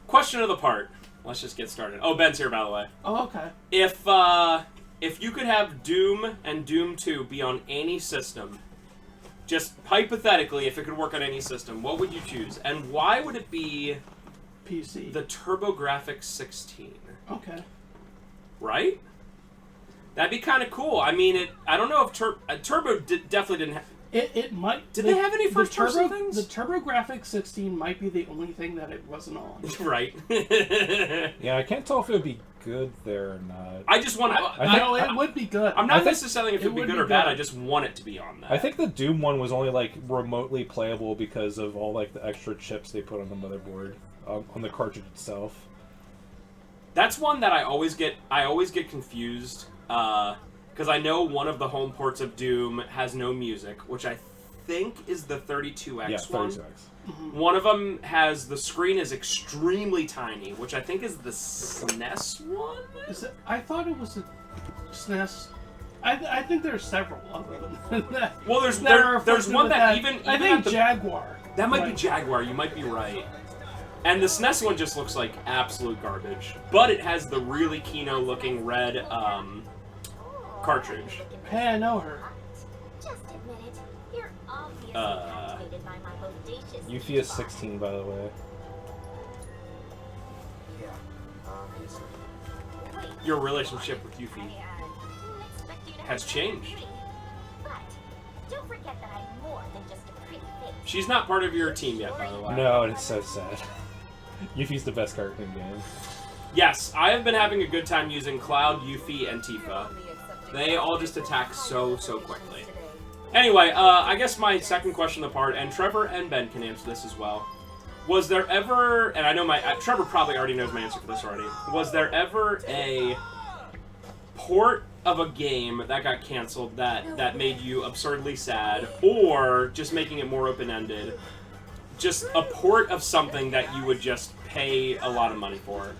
Question of the part. Let's just get started. Oh, Ben's here, by the way. Oh, okay. If you could have Doom and Doom 2 be on any system, just hypothetically, if it could work on any system, what would you choose? And why would it be PC? the TurboGrafx 16? Okay. Right? That'd be kind of cool. I mean, I don't know if Turbo definitely didn't have... It might... Did they have any first-person things? The TurboGrafx 16 might be the only thing that it wasn't on. Right. Yeah, I can't tell if it would be good there or not. I just want to... It would be good. I'm not necessarily if it would be good or bad. I just want it to be on that. I think the Doom one was only, like, remotely playable because of all, like, the extra chips they put on the motherboard, on the cartridge itself. That's one that I always get confused, because I know one of the home ports of Doom has no music, which I think is the 32X one. 32X. Mm-hmm. One of them has the screen is extremely tiny, which I think is the SNES one. I thought it was a SNES. I think there's several other than that. Well, there's one that even I think Jaguar. That might be Jaguar. You might be right. And the SNES one just looks like absolute garbage, but it has the really Kino-looking red cartridge. Hey, I know her. Just admit it. You're obviously fascinated by my bodacious... Yuffie is 16, by the way. Yeah, obviously. Your relationship with Yuffie has changed. But don't forget that I'm more than just a pretty face. She's not part of your team yet, by the way. No, it's so sad. Yuffie's the best character in the game. Yes, I have been having a good time using Cloud, Yuffie, and Tifa. They all just attack so quickly. Anyway, I guess my second question of the part, and Trevor and Ben can answer this as well. Was there ever, and I know Trevor probably already knows my answer for this already, was there ever a port of a game that got canceled that made you absurdly sad, or just making it more open-ended? Just a port of something that you would just pay a lot of money for.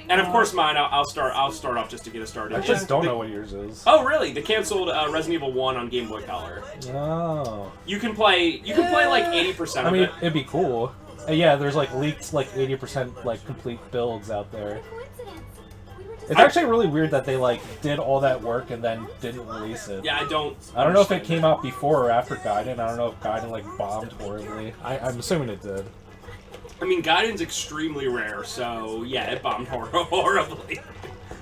And of course, mine. I'll start off just to get us started. I just don't know what yours is. Oh, really? The canceled Resident Evil 1 on Game Boy Color. Oh. You can play like 80% of it. I mean, it'd be cool. Yeah, there's like leaked like 80% like complete builds out there. It's actually really weird that they like did all that work and then didn't release it. Yeah, I don't know if it came out before or after Gaiden. I don't know if Gaiden like bombed horribly. I'm assuming it did. I mean, Gaiden's extremely rare, so yeah, it bombed horribly.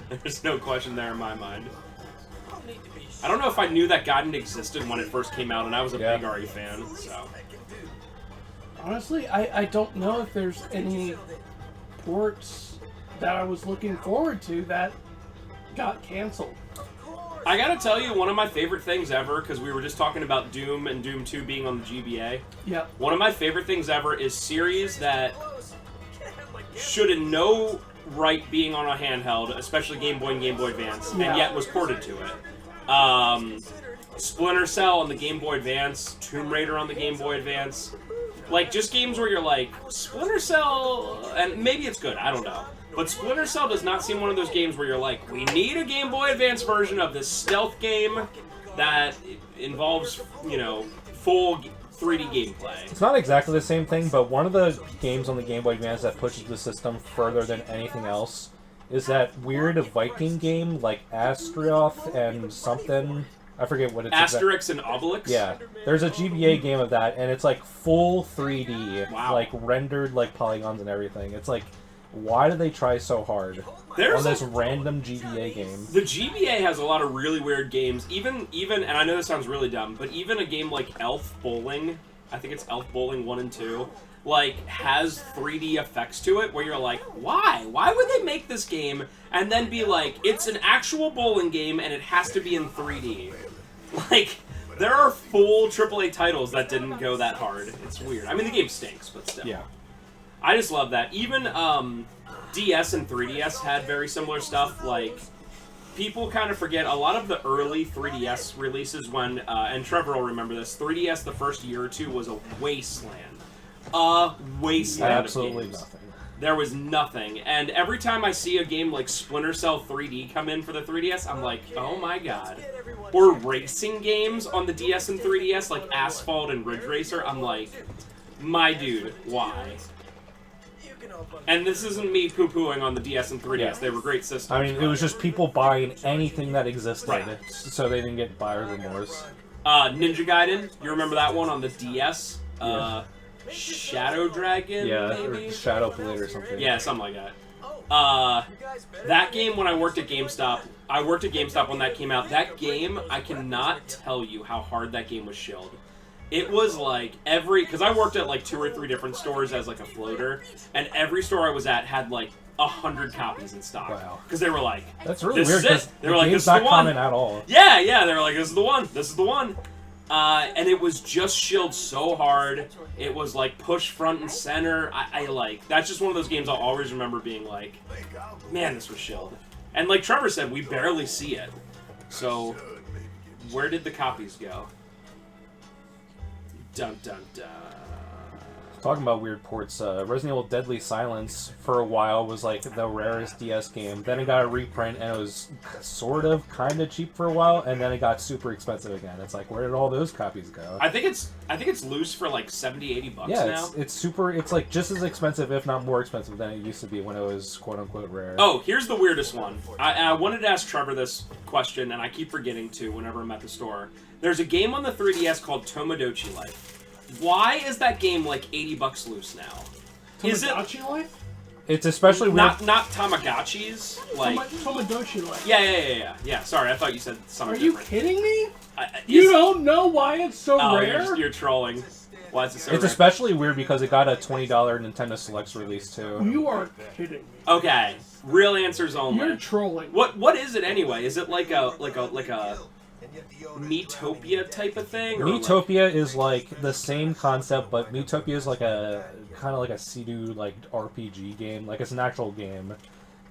There's no question there in my mind. I don't know if I knew that Gaiden existed when it first came out, and I was a big RE fan, so... Honestly, I don't know if there's any ports that I was looking forward to that got canceled. I gotta tell you, one of my favorite things ever, because we were just talking about Doom and Doom 2 being on the GBA. Yep. One of my favorite things ever is series that should in no right being on a handheld, especially Game Boy and Game Boy Advance, and yet was ported to it. Splinter Cell on the Game Boy Advance, Tomb Raider on the Game Boy Advance. Like, just games where you're like, Splinter Cell, and maybe it's good, I don't know. But Splinter Cell does not seem one of those games where you're like, we need a Game Boy Advance version of this stealth game that involves, you know, full 3D gameplay. It's not exactly the same thing, but one of the games on the Game Boy Advance that pushes the system further than anything else is that weird Viking game like Asterioth and something. I forget what it's Asterix and Obelix? Yeah. There's a GBA game of that, and it's like full 3D. Wow. Like rendered like polygons and everything. It's like, why do they try so hard on this random GBA game? The GBA has a lot of really weird games. Even, and I know this sounds really dumb, but even a game like Elf Bowling, I think it's Elf Bowling 1 and 2, like, has 3D effects to it, where you're like, why? Why would they make this game and then be like, it's an actual bowling game and it has to be in 3D? Like, there are full AAA titles that didn't go that hard. It's weird. I mean, the game stinks, but still. Yeah. I just love that. Even DS and 3DS had very similar stuff. Like, people kind of forget a lot of the early 3DS releases when, and Trevor will remember this, 3DS the first year or two was a wasteland. A wasteland Absolutely of games. nothing. There was nothing. And every time I see a game like Splinter Cell 3D come in for the 3DS, I'm like, oh my god. Or racing games on the DS and 3DS, like Asphalt and Ridge Racer, I'm like, my dude, why? And this isn't me poo-pooing on the DS and 3DS. Yeah. They were great systems. I mean, it was just people buying anything that existed, Right. so they didn't get buyer's remorse. Ninja Gaiden. You remember that one on the DS? Yeah. Shadow Dragon, Yeah, maybe? or Shadow Blade or something. Yeah, something like that. That game, when I worked at GameStop, when that came out. That game, I cannot tell you how hard that game was shilled. It was like because I worked at like 2 or 3 different stores as like a floater, and every store I was at had like 100 copies in stock. Wow. Because they were like, That's really This weird is it. because They the were like, game's this is not the one. common at all. yeah, they were like, this is the one, this is the one. And it was just shilled so hard. It was like push front and center. I like, that's just one of those games I'll always remember being like, man, this was shilled. And like Trevor said, we barely see it. So, where did the copies go? Dun dun dun. Talking about weird ports, Resident Evil Deadly Silence for a while was like the rarest DS game. Then it got a reprint and it was kind of cheap for a while, and then it got super expensive again. It's like, where did all those copies go? I think it's loose for like 70, 80 bucks Yeah, now. it's like just as expensive, if not more expensive than it used to be when it was quote unquote rare. Oh, here's the weirdest one. I wanted to ask Trevor this question, and I keep forgetting to whenever I'm at the store. There's a game on the 3DS called Tomodachi Life. Why is that game like 80 bucks loose now? Is it Tomodachi Life? It's especially weird. not Tamagotchis? Like Tomodachi Life. yeah. Sorry, I thought you said something Are you different. kidding me? You don't know why it's so rare? You're trolling. Why is it so It's rare? especially weird because it got a $20 Nintendo Selects release too. You are kidding me. Okay, real answers only. You're trolling. What is it anyway? Is it like a Miitopia type of thing? Or Miitopia is like the same concept, but Miitopia is like a kind of like a Sea-Doo like RPG game, like it's an actual game.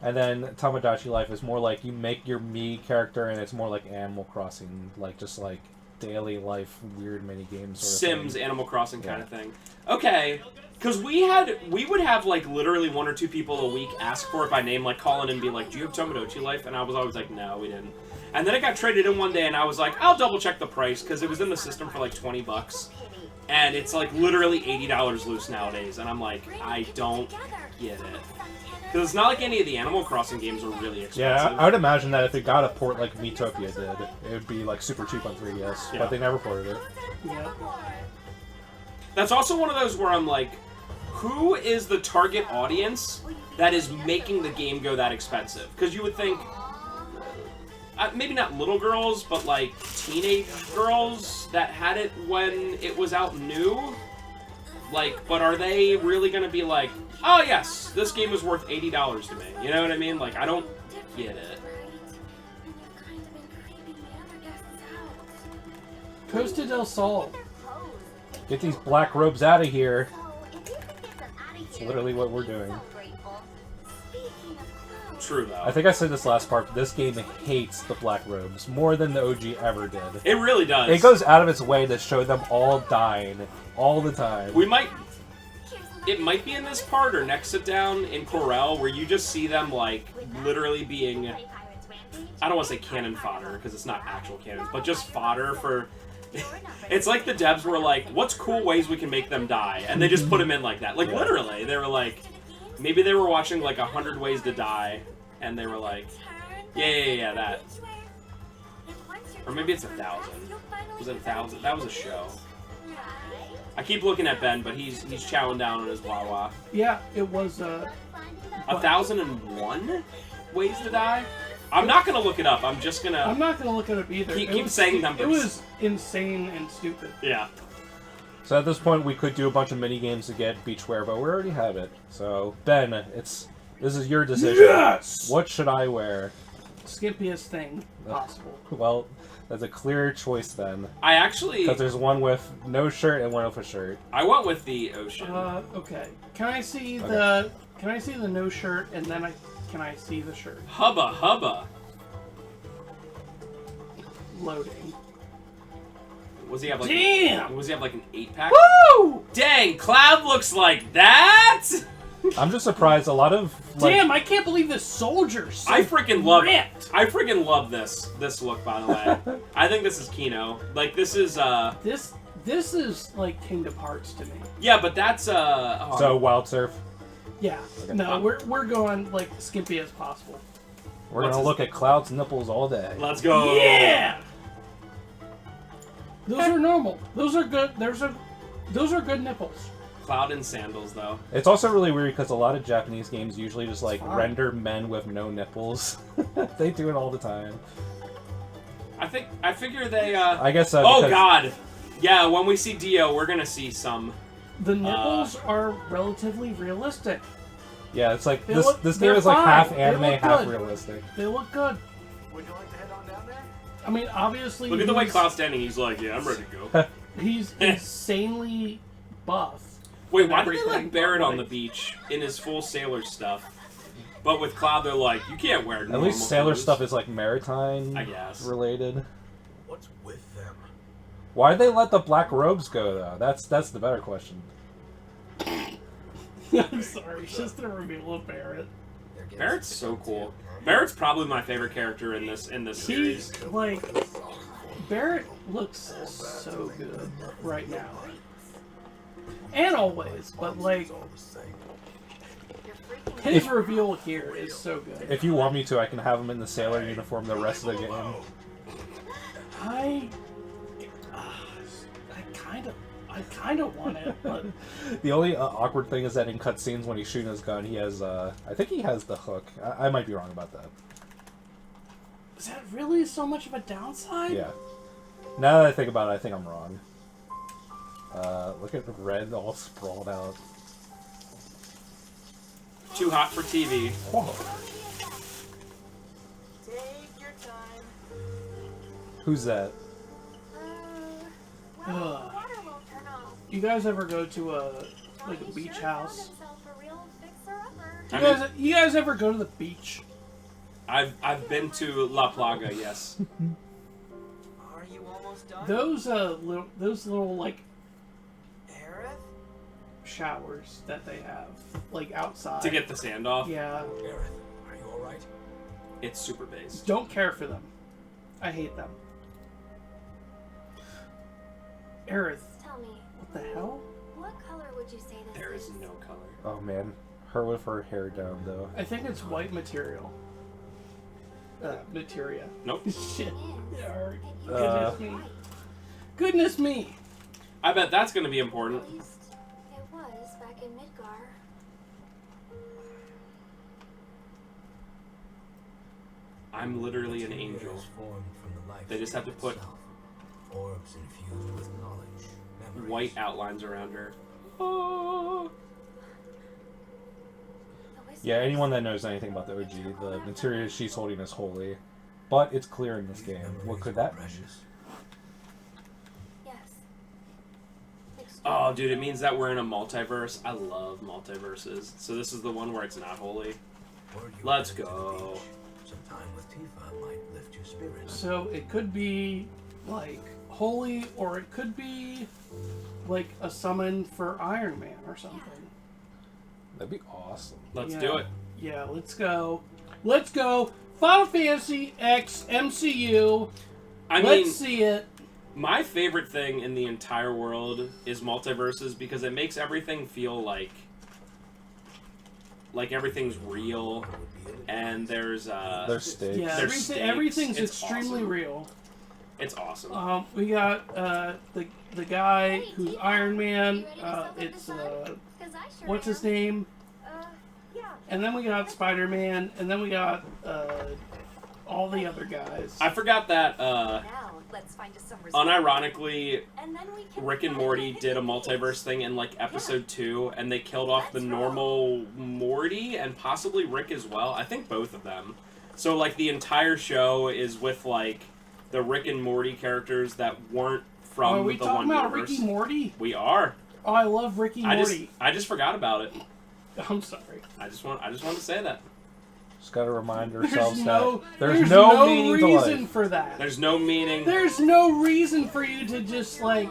And then Tomodachi Life is more like you make your Mii character, and it's more like Animal Crossing, like just like daily life weird mini games. Sims, Animal Crossing kind of thing. Okay, because we would have like literally 1 or 2 people a week ask for it by name, like call in and be like, "Do you have Tomodachi Life?" And I was always like, "No, we didn't." And then it got traded in one day, and I was like, "I'll double check the price," because it was in the system for like 20 bucks, and it's like literally $80 loose nowadays. And I'm like, I don't get it. Because it's not like any of the Animal Crossing games are really expensive. Yeah, I would imagine that if it got a port like Miitopia did, it would be like super cheap on 3DS, Yeah. but they never ported it. Yeah. That's also one of those where I'm like, who is the target audience that is making the game go that expensive? Because you would think, maybe not little girls, but like teenage girls that had it when it was out new? Like, but are they really going to be like, oh yes, this game is worth $80 to me? You know what I mean? Like, I don't get it. Costa Del Sol. Get these black robes out of here. It's literally what we're doing. True, though. I think I said this last part, but this game hates the black robes more than the OG ever did. It really does. It goes out of its way to show them all dying all the time. It might be in this part or next sit down in Corel where you just see them like literally being, I don't want to say cannon fodder because it's not actual cannons, but just fodder for. It's like the devs were like, what's cool ways we can make them die? And they just put them in like that. Like literally, they were like, maybe they were watching like 100 Ways to Die, and they were like, yeah, that. Or maybe it's 1,000. Was it 1,000? That was a show. I keep looking at Ben, but he's chowing down on his Wawa. Yeah, it was 1,001 Ways to Die? I'm not gonna look it up. I'm just gonna. I'm not gonna look it up either. Keep saying numbers. It was insane and stupid. Yeah. So at this point, we could do a bunch of mini games to get beachwear, but we already have it. So Ben, this is your decision. Yes! What should I wear? Skimpiest thing possible. Well, that's a clear choice then. I actually. Because there's one with no shirt and one with a shirt. I went with the ocean. Okay. Can I see the no shirt and then can I see the shirt? Hubba. Loading. Was he have like? Damn! Was he have like an 8-pack? Woo! Dang, Cloud looks like that. I'm just surprised. A lot of Damn! I can't believe this soldier's so I freaking love ripped. I freaking love this look. By the way, I think this is Kino. Like this is This is like Kingdom Hearts to me. Yeah, but that's So Wild Surf. Yeah. Okay. No, we're going like skimpy as possible. We're What's gonna his- look at Cloud's nipples all day. Let's go. Yeah. Those are normal. Those are good. Those are good nipples. Cloud in sandals, though. It's also really weird because a lot of Japanese games usually just like fine. render men with no nipples. They do it all the time. I figure they. I guess so. Oh because- God. Yeah, when we see Dio, we're gonna see some. The nipples are relatively realistic. Yeah, it's like They this. look- This game they're is like fine. half They anime, look half good. realistic. They look good. Would you like to head on down there? I mean, obviously. Look at the way he's- Cloud's standing. He's like, yeah, I'm ready to go. He's insanely buff. Wait, why did they Everything, let Barrett on the like- beach in his full sailor stuff? But with Cloud, they're like, you can't wear At normal least sailor clothes. stuff is like maritime I guess. related. What's with them? Why did they let the black robes go though? That's the better question. I'm sorry, it's just a reveal of Barrett. Barrett's so cool. Barrett's probably my favorite character in this series. He, like, Barrett looks so good right now. And always, but like, his reveal here is so good. If you want me to, I can have him in the sailor uniform the rest of the game. I kind of want it, but The only awkward thing is that in cutscenes when he's shooting his gun, he has, I think he has the hook. I might be wrong about that. is that really so much of a downside? Yeah. Now that I think about it, I think I'm wrong. Look at the red all sprawled out. Too hot for TV. Whoa. Take your time. Who's that? Well, Ugh. the water won't turn off. You guys ever go to a beach Johnny sure house? found himself a real fixer-upper. You I guys, mean, you guys ever go to the beach? I've been to La Plaga, yes. Are you almost done? Those little like Aerith? showers that they have like outside. To get the sand off. Yeah, Aerith, are you alright? It's super based. don't care for them. I hate them. Aerith, Tell me, what the hell? what color would you say this There is no color. Oh man. Her with her hair down though. I think it's white material. Materia. Nope. Shit. Alright. Uh, Goodness me. Goodness me. I bet that's going to be important. At least it was back in Midgar. I'm literally an angel. They just have to put orbs infused with knowledge, memories. white outlines around her. Oh. Yeah, anyone that knows anything about the OG, the material she's holding is holy. But it's clear in this game. What could that mean? Precious. Yes. Oh, dude, it means that we're in a multiverse. I love multiverses. So this is the one where it's not holy. Were you Let's headed to the go. beach? Some time with Tifa might lift your spirits. So it could be like holy, or it could be like a summon for Iron Man or something. That'd be awesome. Let's Yeah. do it. Yeah, let's go. Let's go. Final Fantasy X MCU. I Let's mean, see it. my favorite thing in the entire world is multiverses because it makes everything feel like everything's real, and there's stakes. Yeah, There's stakes. everything's It's extremely awesome. real. It's awesome. We got the guy who's Iron Man. It's what's his name? Yeah. And then we got Spider-Man, and then we got all the other guys. I forgot that Now, let's find us some results. unironically And then we can Rick and find Morty the did a hidden piece. multiverse thing in like episode 2, and they killed off the normal Morty and possibly Rick as well. I think both of them. So like the entire show is with like the Rick and Morty characters that weren't from Are we the talking one about universe. Ricky Morty? We are. Oh, I love Ricky Morty. I just forgot about it. I'm sorry. I just want to say that. Just gotta remind ourselves There's there's no no meaning to reason life. for that. There's no meaning. There's no reason for you to just like.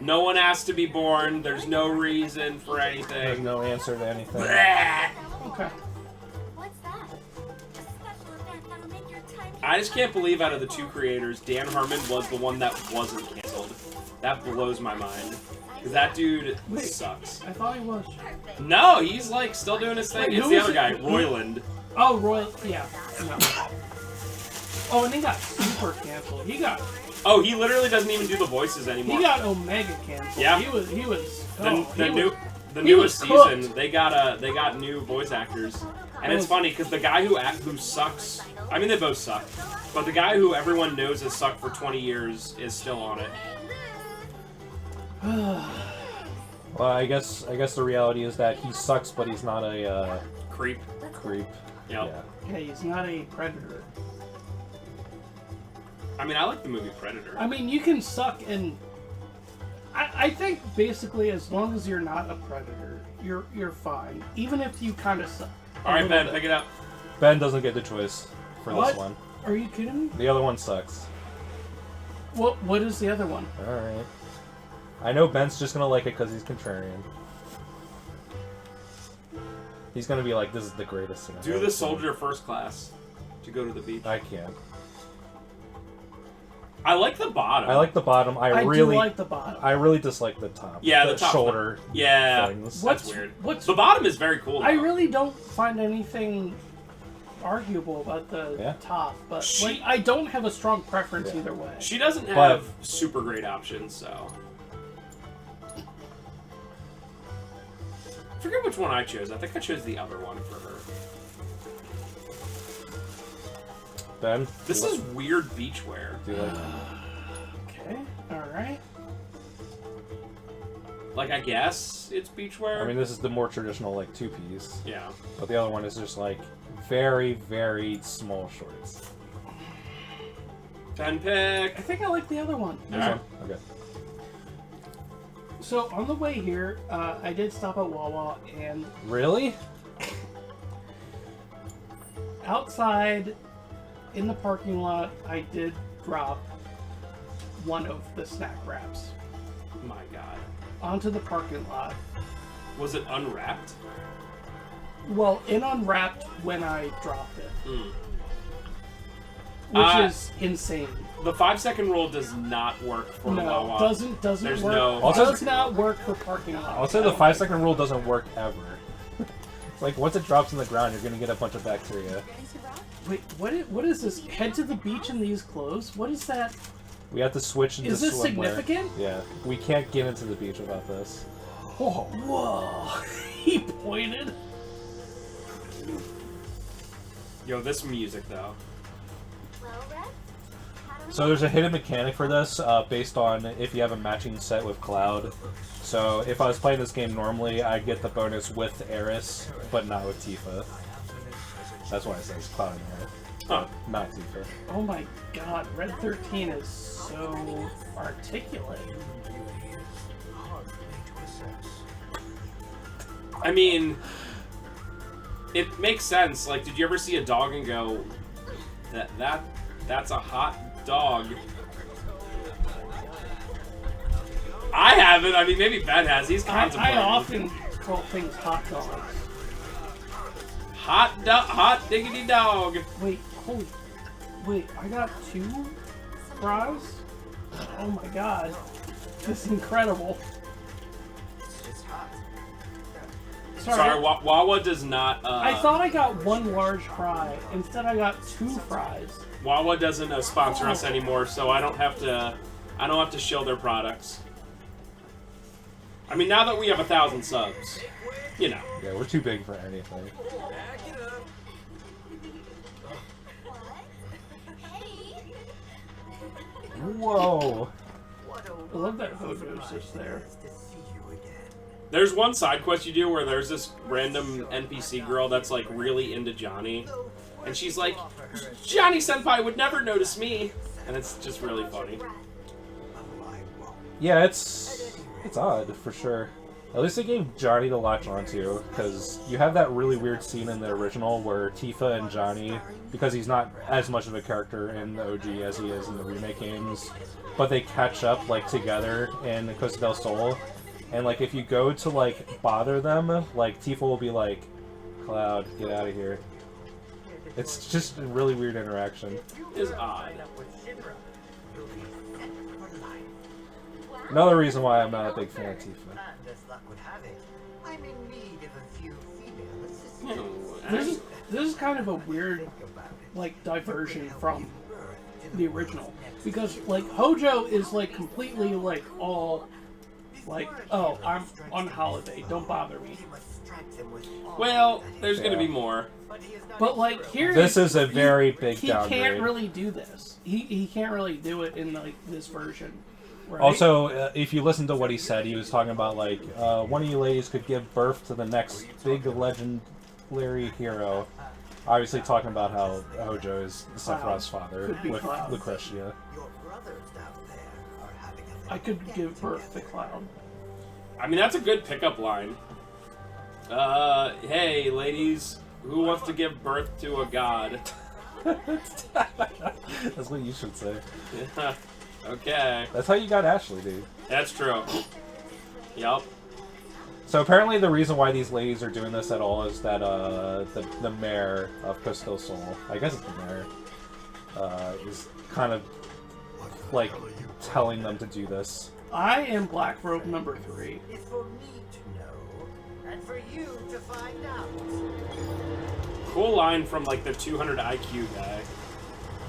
No one asked to be born. There's no reason for There's anything. no answer to anything. Okay. What's that? A special event that'll make your time. I just can't believe out of the two creators, Dan Harmon was the one that wasn't canceled. That blows my mind. Because that dude Wait. sucks. I thought he was. No, he's like still doing his thing. Wait, It's who the was other it? guy, Royland. Oh, Royal. Yeah. No. Oh, and he got super canceled. He got Oh, he literally doesn't even do the voices anymore. He got Omega canceled. Yeah. He was. The he newest was cooked. season, they got new voice actors, and it's funny because the guy who sucks. I mean, they both suck, but the guy who everyone knows has sucked for 20 years is still on it. Well, I guess the reality is that he sucks, but he's not a Creep. creep. Yep. Yeah. Yeah, he's not a predator. I mean, I like the movie Predator. I mean, you can suck and. I think basically as long as you're not a predator, you're fine. Even if you kind of suck. All right, Ben, pick it up. Ben doesn't get the choice for What? this one. Are you kidding me? The other one sucks. What is the other one? Alright. I know Ben's just gonna like it because he's contrarian. He's gonna be like, this is the greatest thing I've Do ever the seen." soldier first class to go to the beach. I can't. I like the bottom. I like the bottom. I do really like the bottom. I really dislike the top. Yeah, the top shoulder Yeah, things. that's weird. What's The bottom is very cool. I though. really don't find anything arguable about the Yeah. top, but She- like, I don't have a strong preference Yeah. either way. She doesn't But- have super great options, so. I forget which one I chose. I think I chose the other one for her. Ben, This do you is weird beachwear. do you like Okay, alright. Like, I guess it's beachwear. I mean, this is the more traditional like two-piece, yeah. but the other one is just like very, very small shorts. Ben pick. I think I like the other one. This Alright. one? Okay. So on the way here, I did stop at Wawa, and Really? outside in the parking lot, I did drop one of the snack wraps My God. onto the parking lot. Was it unwrapped? Well, it unwrapped when I dropped it, Mm. which is insane. The 5-second rule does not work for No, Wawa. doesn't There's work. no- Also- does not work for parking lots. I'll say the 5-second rule doesn't work ever. It's like once it drops on the ground, you're gonna get a bunch of bacteria. Wait, what is this? Head to the beach in these clothes? What is that? We have to switch into Is this swimwear. significant? Yeah, we can't get into the beach without this. Whoa! He pointed. Yo, this music, though. Well, Red, how do we So there's a hidden mechanic for this, based on if you have a matching set with Cloud. So if I was playing this game normally, I'd get the bonus with Eris, but not with Tifa. That's why it says Cloud and Eris, Huh. not Tifa. Oh my god, Red 13 is so articulate. I mean, it makes sense. Like, did you ever see a dog and go, that's a hot dog? I haven't. I mean, maybe Ben has. He's contemplating. I often call things hot dogs. Hot diggity dog. Wait, wait, I got 2 fries? Oh my god. This is incredible. Sorry, Wawa does not. I thought I got 1 large fry. Instead, I got 2 fries. Wawa doesn't sponsor us anymore, so I don't have to shill their products. I mean, now that we have 1,000 subs, you know. Yeah, we're too big for anything. Whoa! I love that Hojo's just there. There's one side quest you do where there's this random NPC girl that's like really into Johnny, and she's like, Johnny Senpai would never notice me, and it's just really funny. Yeah, it's odd for sure. At least they gave Johnny to latch onto, because you have that really weird scene in the original where Tifa and Johnny, because he's not as much of a character in the OG as he is in the remake games, but they catch up like together in Costa Del Sol, and like if you go to like bother them, like Tifa will be like, Cloud, get out of here. It's just a really weird interaction. Is odd. Another reason why I'm not a big fan of Tifa. And as luck would have it, I'm in need of a few female assistants. This is kind of a weird, like, diversion from the original. Because, like, Hojo is, like, completely, like, all, like, oh, I'm on holiday, don't bother me. Well, there's gonna be more. But, like, here... This is a very big downgrade. He can't really do this. He can't really do it in, like, this version. Right? Also, if you listen to what he said, he was talking about, like, one of you ladies could give birth to the next big legendary hero. Obviously talking about how Hojo is Sephiroth's father with Lucretia. I could give birth to Cloud. I mean, that's a good pickup line. Hey, ladies, who wants to give birth to a god? That's what you should say. Yeah. Okay. That's how you got Ashley, dude. That's true. Yup. So apparently the reason why these ladies are doing this at all is that the mayor of Costa Del Sol, I guess it's the mayor, is kind of like telling them to do this. I am Black Robe number 3. It's for me to know, and for you to find out. Cool line from like the 200 IQ guy.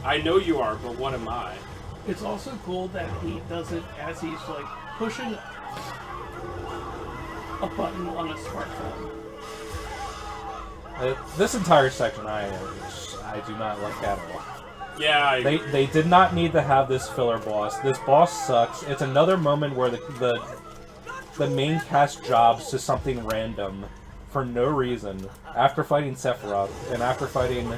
I know you are, but what am I? It's also cool that he does it as he's like pushing a button on a smartphone. This entire section I do not like at all. Yeah, I agree. They did not need to have this filler boss. This boss sucks. It's another moment where the main cast jobs to something random for no reason after fighting Sephiroth and after fighting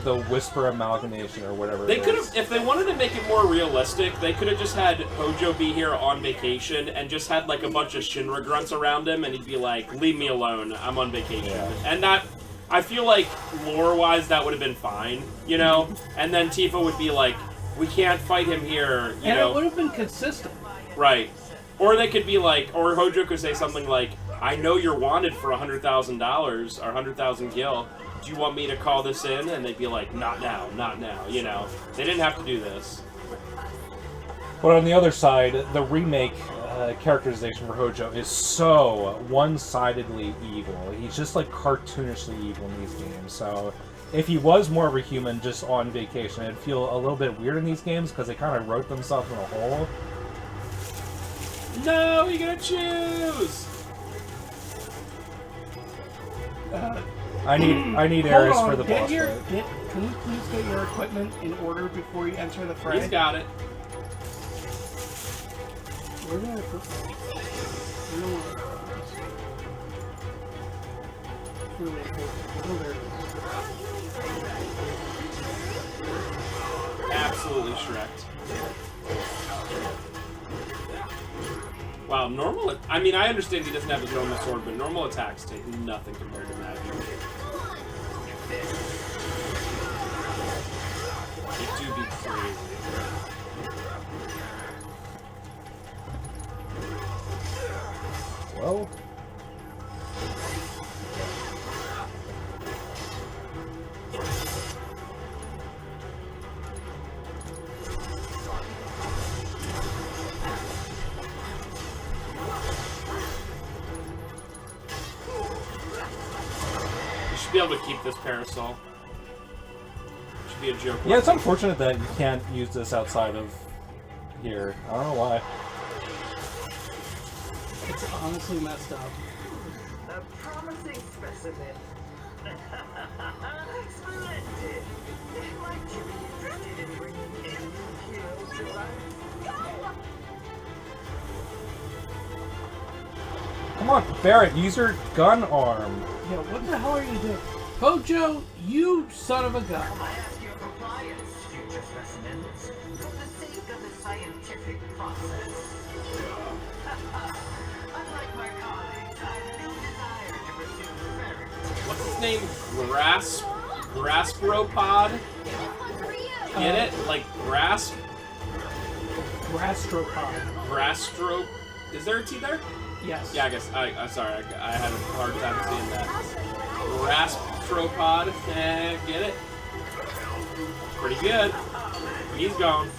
the Whisper Amalgamation or whatever. They could have, if they wanted to make it more realistic, they could have just had Hojo be here on vacation and just had like a bunch of Shinra grunts around him, and he'd be like, "Leave me alone, I'm on vacation." Yeah. And that, I feel like lore-wise, that would have been fine, you know. And then Tifa would be like, "We can't fight him here," you know. It would have been consistent, right? Or they could be like, or Hojo could say something like, "I know you're wanted for $100,000 or 100,000 gil. Do you want me to call this in?" And they'd be like, "Not now, not now," you know. They didn't have to do this. But on the other side, the remake characterization for Hojo is so one-sidedly evil. He's just like cartoonishly evil in these games. So if he was more of a human just on vacation, it'd feel a little bit weird in these games because they kind of wrote themselves in a hole. No, you gotta choose. I need Ares for the boss fight. Can you please get your equipment in order before you enter the fray? He's got it. Where did I put that? Really important. Oh, there it is. Absolutely Shrek'd. Wow, normal... I mean, I understand he doesn't have his normal sword, but normal attacks take nothing compared to magic. It do be crazy. Well... Be able to keep this parasol. Should be a joke. Yeah, it's unfortunate that you can't use this outside of here. I don't know why. It's honestly messed up. A promising specimen. Splendid. Might you be interested in bringing a new hero to life? Come on, Barrett, use your gun arm. Yeah, what the hell are you doing? Hojo, you son of a gun. I ask your compliance, future specimens, for the sake of the scientific process. Unlike my colleagues, I have no desire to pursue ferret. What's his name? Graspropod? Get it? Like grasp? Grastropod. Grastro... Is there a T there? Yes. Yeah, I guess. I'm sorry. I had a hard time seeing that. Graspropod. Get it? Pretty good. He's gone.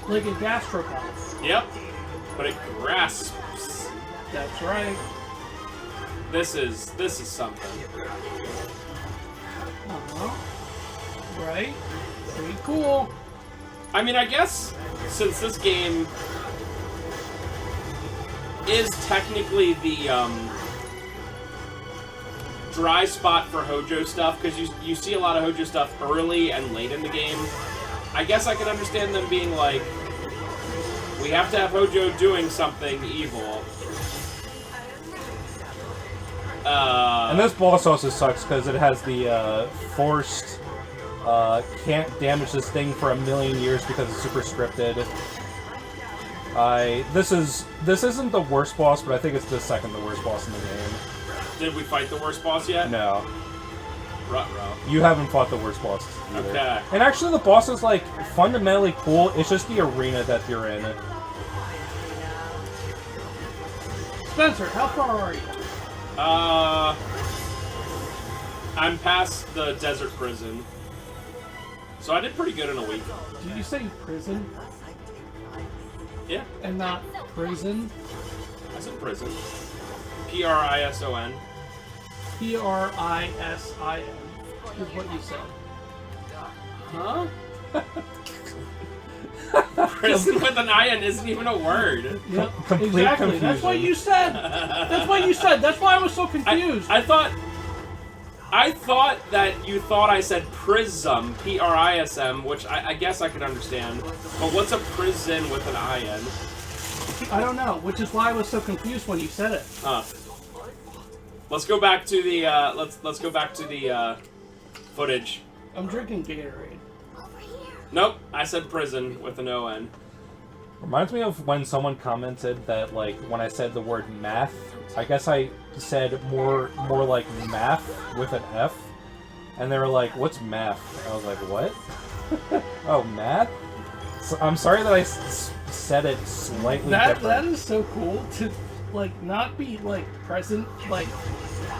Like a gastropod. Yep. But it grasps. That's right. This is something. Right? Pretty cool. I mean, I guess since this game is technically the dry spot for Hojo stuff, because you see a lot of Hojo stuff early and late in the game, I guess I can understand them being like, we have to have Hojo doing something evil. And this boss also sucks because it has the forced can't damage this thing for 1,000,000 years because it's super scripted. This isn't the worst boss, but I think it's the second the worst boss in the game. Did we fight the worst boss yet? No. Ruh-roh. You haven't fought the worst boss either. Okay. And actually the boss is like fundamentally cool, it's just the arena that you're in. Spencer, how far are you? I'm past the desert prison. So I did pretty good in a week. Did you say prison? Yeah, And not prison? I said prison. Prison. Prison is what you said. Huh? Prison with an I-N isn't even a word. Yep, Complete exactly. That's what confusion. you said. That's what you said. That's why I was so confused. I thought that you thought I said prism, Prism, which I guess I could understand. But what's a prison with an I-N? I don't know, which is why I was so confused when you said it. Let's go back to the let's go back to the footage. I'm drinking Gatorade. Nope, I said prison with an O-N. Reminds me of when someone commented that, like, when I said the word math, I guess I said more like math with an F, and they were like, "What's math?" I was like, "What?" Oh, math? So, I'm sorry that I said it slightly different. That is so cool to, like, not be, like, present, like,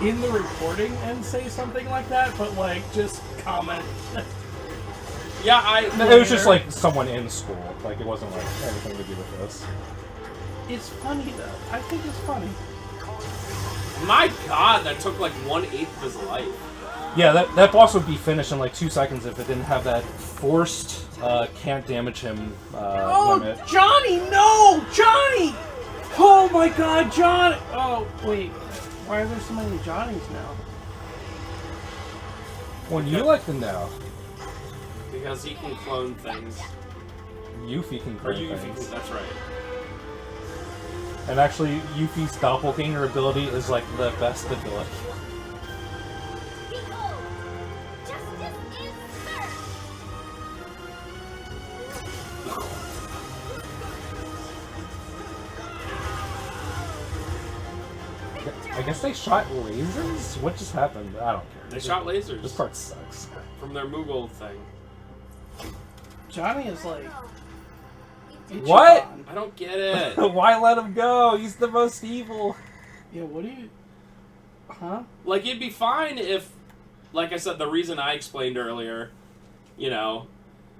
in the recording and say something like that, but, like, just comment. Yeah, It was just like someone in school. Like, it wasn't like anything to do with this. It's funny, though. I think it's funny. My God, that took like 1/8 of his life. Yeah, that boss would be finished in like 2 seconds if it didn't have that forced can't damage him limit. Johnny, no! Johnny! Oh my God, Johnny! Oh, wait. Why are there so many Johnnies now? Well, you like to know. Because he can clone things. Yuffie can Or clone Yuffie, things. that's right. And actually, Yuffie's doppelganger ability is like the best ability. Behold, justice is served. I guess they shot lasers? What just happened? I don't care. They shot lasers. This part sucks. From their Moogle thing. Johnny is like... What? Ichiban. I don't get it. Why let him go? He's the most evil. Yeah, what do you... Huh? Like, it'd be fine if, like I said, the reason I explained earlier, you know,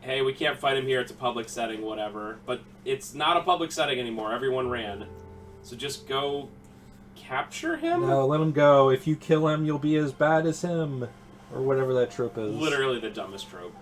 hey, we can't fight him here, it's a public setting, whatever. But it's not a public setting anymore. Everyone ran. So just go capture him? No, let him go. If you kill him, you'll be as bad as him. Or whatever that trope is. Literally the dumbest trope.